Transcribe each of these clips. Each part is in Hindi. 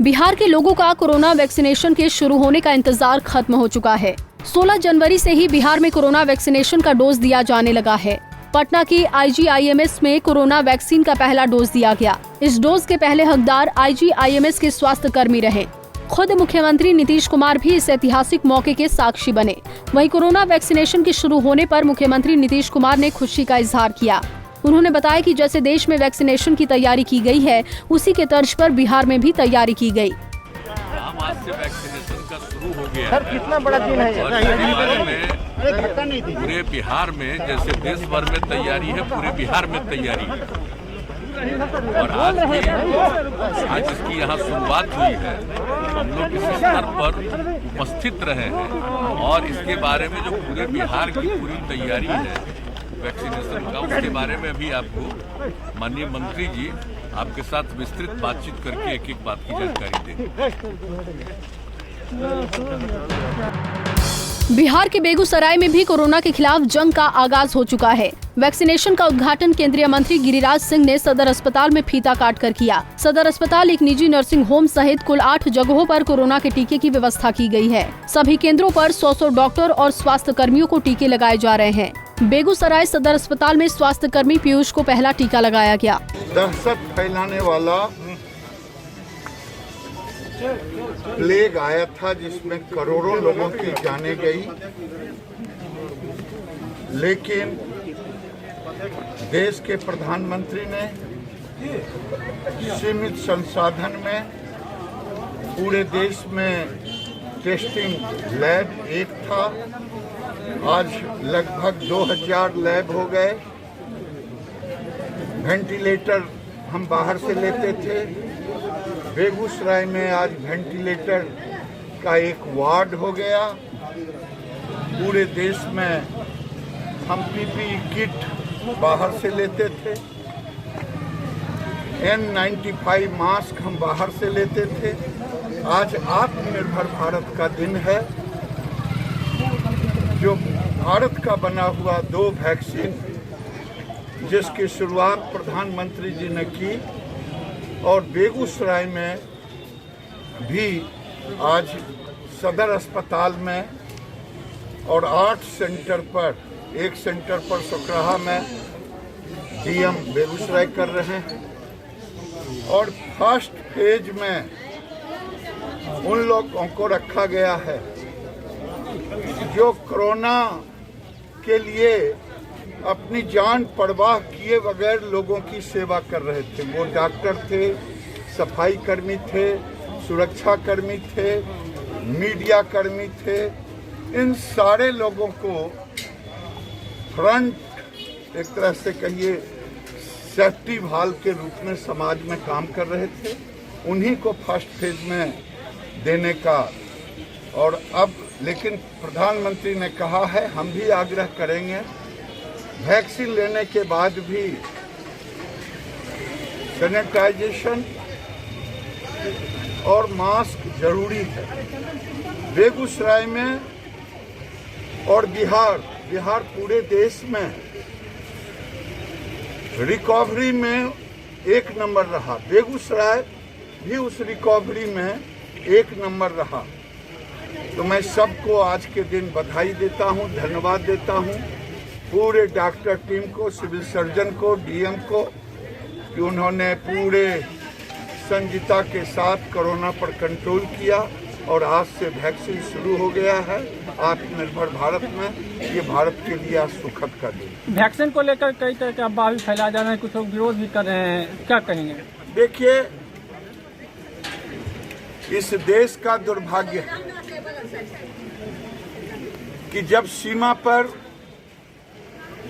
बिहार के लोगों का कोरोना वैक्सीनेशन के शुरू होने का इंतजार खत्म हो चुका है। 16 जनवरी से ही बिहार में कोरोना वैक्सीनेशन का डोज दिया जाने लगा है। पटना की IGIMS में कोरोना वैक्सीन का पहला डोज दिया गया। इस डोज के पहले हकदार IGIMS के स्वास्थ्य कर्मी रहे। खुद मुख्यमंत्री नीतीश कुमार भी इस ऐतिहासिक मौके के साक्षी बने। वहीं कोरोना वैक्सीनेशन के शुरू होने पर मुख्यमंत्री नीतीश कुमार ने खुशी का इजहार किया। उन्होंने बताया कि जैसे देश में वैक्सीनेशन की तैयारी की गई है, उसी के तर्ज पर बिहार में भी तैयारी की गई। आज से वैक्सीनेशन का शुरू हो गया सर, कितना बड़ा दिन है ये? और इसके बारे में पूरे बिहार में जैसे देश भर में तैयारी है, पूरे बिहार में तैयारी है। और आज इसकी यहाँ शुरुआत हुई है। हम लोग इस स्तर पर उपस्थित रहे हैं और इसके बारे में जो पूरे बिहार की पूरी तैयारी है वैक्सीनेशन का, उसके बारे में भी आपको माननीय मंत्री जी आपके साथ विस्तृत बातचीत करके एक एक बात की जानकारी देंगे। बिहार के बेगूसराय में भी कोरोना के खिलाफ जंग का आगाज हो चुका है। वैक्सीनेशन का उद्घाटन केंद्रीय मंत्री गिरिराज सिंह ने सदर अस्पताल में फीता काट कर किया। सदर अस्पताल एक निजी नर्सिंग होम सहित कुल 8 जगहों पर कोरोना के टीके की व्यवस्था की गई है। सभी केंद्रों पर 100 डॉक्टर और स्वास्थ्य कर्मियों को टीके लगाए जा रहे हैं। बेगूसराय सदर अस्पताल में स्वास्थ्य कर्मी पीयूष को पहला टीका लगाया गया। दहशत फैलाने वाला प्लेग आया था जिसमें करोड़ों लोगों की जानें गई, लेकिन देश के प्रधानमंत्री ने सीमित संसाधन में पूरे देश में टेस्टिंग लैब एक था, आज लगभग 2000 लैब हो गए। वेंटिलेटर हम बाहर से लेते थे, बेगूसराय में आज वेंटिलेटर का एक वार्ड हो गया। पूरे देश में हम PPE किट बाहर से लेते थे, N95 मास्क हम बाहर से लेते थे। आज आत्मनिर्भर भारत का दिन है, जो भारत का बना हुआ 2 वैक्सीन जिसकी शुरुआत प्रधानमंत्री जी ने की, और बेगूसराय में भी आज सदर अस्पताल में और 8 सेंटर पर, एक सेंटर पर सुकराहा में DM बेगूसराय कर रहे हैं। और फर्स्ट फेज में उन लोगों को रखा गया है जो कोरोना के लिए अपनी जान परवाह किए बगैर लोगों की सेवा कर रहे थे। वो डॉक्टर थे, सफाई कर्मी थे, सुरक्षा कर्मी थे, मीडिया कर्मी थे। इन सारे लोगों को फ्रंट, एक तरह से कहिए सेफ्टी वाल्व के रूप में समाज में काम कर रहे थे, उन्हीं को फर्स्ट फेज में देने का। और अब लेकिन प्रधानमंत्री ने कहा है, हम भी आग्रह करेंगे, वैक्सीन लेने के बाद भी सैनिटाइजेशन और मास्क जरूरी है। बेगूसराय में और बिहार पूरे देश में रिकवरी में 1 नंबर रहा। बेगूसराय भी उस रिकवरी में 1 नंबर रहा। तो मैं सबको आज के दिन बधाई देता हूं, धन्यवाद देता हूं, पूरे डॉक्टर टीम को, सिविल सर्जन को, DM को, कि उन्होंने पूरे संजीता के साथ कोरोना पर कंट्रोल किया। और आज से वैक्सीन शुरू हो गया है आत्मनिर्भर भारत में। ये भारत के लिए आज सुखद का दिन। वैक्सीन को लेकर कई तरह के अफवाह भी फैलाया जा रहा है, कुछ लोग विरोध भी कर रहे हैं, क्या कहेंगे? देखिए, इस देश का दुर्भाग्य है कि जब सीमा पर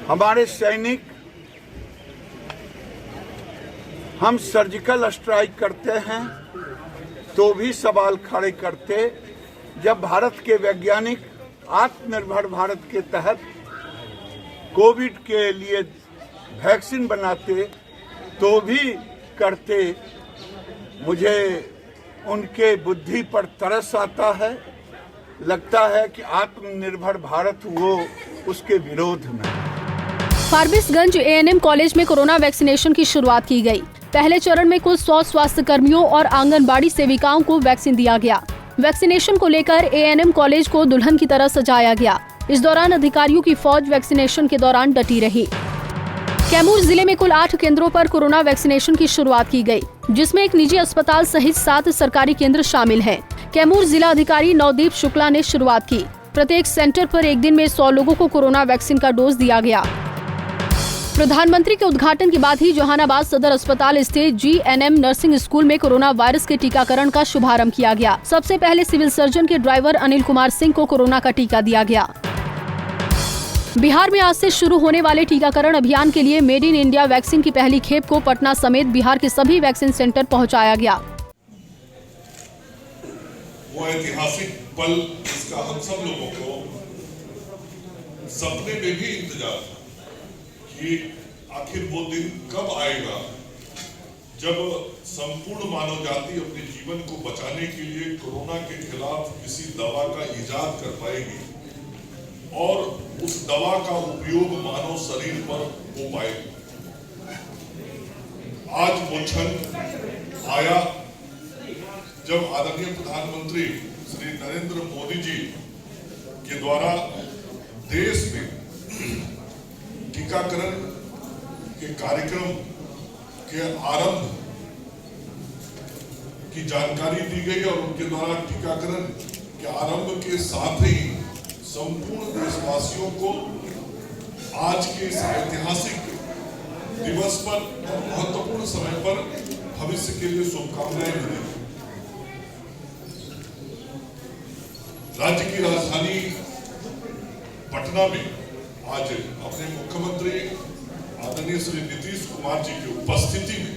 हमारे सैनिक हम सर्जिकल स्ट्राइक करते हैं तो भी सवाल खड़े करते। जब भारत के वैज्ञानिक आत्मनिर्भर भारत के तहत कोविड के लिए वैक्सीन बनाते तो भी करते। मुझे उनके बुद्धि पर तरस आता है। लगता है कि आत्मनिर्भर भारत वो उसके विरोध में। फारबिसगंज A&M कॉलेज में कोरोना वैक्सीनेशन की शुरुआत की गई। पहले चरण में कुल 100 स्वास्थ्य कर्मियों और आंगनबाड़ी सेविकाओं को वैक्सीन दिया गया। वैक्सीनेशन को लेकर ANM कॉलेज को दुल्हन की तरह सजाया गया। इस दौरान अधिकारियों की फौज वैक्सीनेशन के दौरान डटी रही। कैमूर जिले में कुल 8 केंद्रों पर कोरोना वैक्सीनेशन की शुरुआत की गई, जिसमें एक निजी अस्पताल सहित 7 सरकारी केंद्र शामिल हैं। कैमूर जिला अधिकारी नवदीप शुक्ला ने शुरुआत की। प्रत्येक सेंटर पर एक दिन में 100 लोगों को कोरोना वैक्सीन का डोज दिया गया। प्रधानमंत्री के उद्घाटन के बाद ही जहानाबाद सदर अस्पताल स्थित GNM नर्सिंग स्कूल में कोरोना वायरस के टीकाकरण का शुभारंभ किया गया। सबसे पहले सिविल सर्जन के ड्राइवर अनिल कुमार सिंह को कोरोना का टीका दिया गया। बिहार में आज से शुरू होने वाले टीकाकरण अभियान के लिए मेड इन इंडिया वैक्सीन की पहली खेप को पटना समेत बिहार के सभी वैक्सीन सेंटर पहुंचाया गया। वो ऐतिहासिक पल जिसका हम सब लोगों को सपने में भी इंतजार था कि आखिर वो दिन कब आएगा जब संपूर्ण मानव जाति अपने जीवन को बचाने के लिए कोरोना के खिलाफ किसी दवा का इजाद कर पाएगी और उस दवा का उपयोग मानव शरीर पर हो पाएगा। आज वो क्षण आया जब आदरणीय प्रधानमंत्री श्री नरेंद्र मोदी जी के द्वारा देश में टीकाकरण के कार्यक्रम के आरंभ की जानकारी दी गई और उनके द्वारा टीकाकरण के आरंभ के साथ ही संपूर्ण देशवासियों को आज के इस ऐतिहासिक दिवस पर और महत्वपूर्ण समय पर भविष्य के लिए शुभकामनाएं मिली। राज्य की राजधानी पटना में आज अपने मुख्यमंत्री आदरणीय श्री नीतीश कुमार जी की उपस्थिति में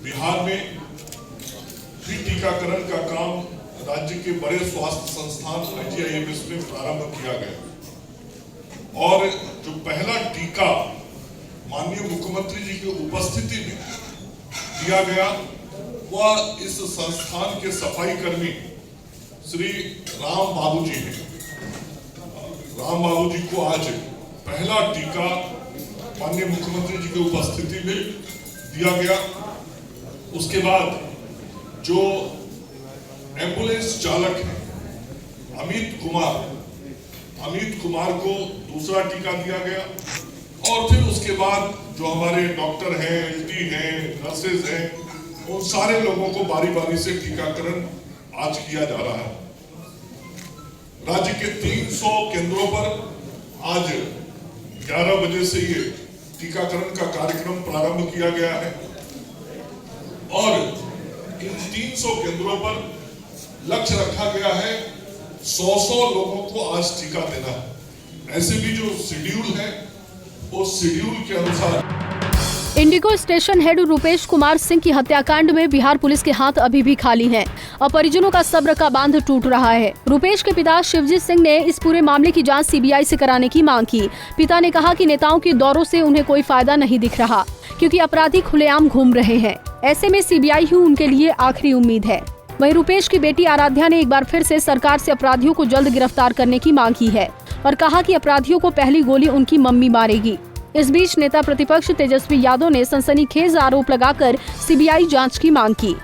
बिहार में भी टीकाकरण का काम राज्य के बड़े स्वास्थ्य संस्थान IGIMS में प्रारंभ किया गया और जो पहला टीका माननीय मुख्यमंत्री जी की उपस्थिति में दिया गया वह इस संस्थान के सफाई कर्मी श्री राम बाबू जी हैं। राम बाबू जी को आज पहला टीका माननीय मुख्यमंत्री जी की उपस्थिति में दिया गया। उसके बाद जो एम्बुलेंस चालक है अमित कुमार को दूसरा टीका दिया गया और फिर उसके बाद जो हमारे डॉक्टर हैं, LT हैं, नर्सेज हैं, उन सारे लोगों को बारी बारी से टीकाकरण आज किया जा रहा है। राज्य के 300 केंद्रों पर आज 11 बजे से ये टीकाकरण का कार्यक्रम प्रारंभ किया गया है और इन 300 केंद्रों पर लक्ष्य रखा गया है 100 लोगों को आज टीका देना है। ऐसे भी जो शेड्यूल है वो शेड्यूल के अनुसार। Indigo station head Rupesh Kumar Singh की हत्याकांड में बिहार पुलिस के हाथ अभी भी खाली हैं। अब परिजनों का सब्र का बांध टूट रहा है। रुपेश के पिता शिवजीत सिंह ने इस पूरे मामले की जांच CBI से कराने की मांग की। पिता ने कहा कि नेताओं के दौरों से उन्हें कोई फायदा नहीं दिख रहा क्योंकि अपराधी खुलेआम घूम रहे हैं। ऐसे में CBI ही उनके लिए आखिरी उम्मीद है। वहीं रुपेश की बेटी आराध्या ने एक बार फिर से सरकार से अपराधियों को जल्द गिरफ्तार करने की मांग की है और कहा कि अपराधियों को पहली गोली उनकी मम्मी मारेगी। इस बीच नेता प्रतिपक्ष तेजस्वी यादव ने सनसनीखेज आरोप लगाकर CBI जांच की मांग की।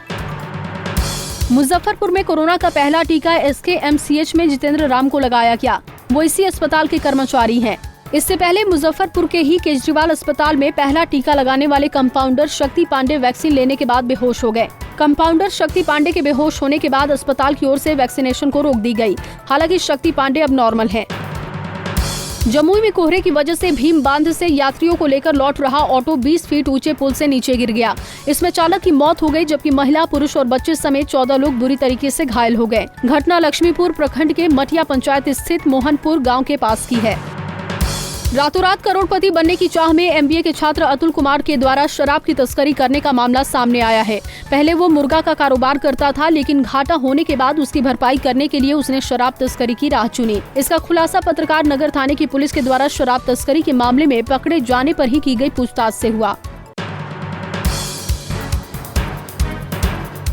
मुजफ्फरपुर में कोरोना का पहला टीका SKMCH में जितेंद्र राम को लगाया गया। वो इसी अस्पताल के कर्मचारी हैं। इससे पहले मुजफ्फरपुर के ही केजरीवाल अस्पताल में पहला टीका लगाने वाले कंपाउंडर शक्ति पांडे वैक्सीन लेने के बाद बेहोश हो गए। कंपाउंडर शक्ति पांडे के बेहोश होने के बाद अस्पताल की ओर से वैक्सीनेशन को रोक दी गई। हालांकि शक्ति पांडे अब नॉर्मल हैं। जमुई में कोहरे की वजह से भीम बांध से यात्रियों को लेकर लौट रहा ऑटो 20 फीट ऊंचे पुल से नीचे गिर गया। इसमें चालक की मौत हो गई जबकि महिला, पुरुष और बच्चे समेत 14 लोग बुरी तरीके से घायल हो गए। घटना लक्ष्मीपुर प्रखंड के मठिया पंचायत स्थित मोहनपुर गाँव के पास की है। रातों रात करोड़पति बनने की चाह में MBA के छात्र अतुल कुमार के द्वारा शराब की तस्करी करने का मामला सामने आया है। पहले वो मुर्गा का कारोबार करता था, लेकिन घाटा होने के बाद उसकी भरपाई करने के लिए उसने शराब तस्करी की राह चुनी। इसका खुलासा पत्रकार नगर थाने की पुलिस के द्वारा शराब तस्करी के मामले में पकड़े जाने पर ही की गई पूछताछ से हुआ।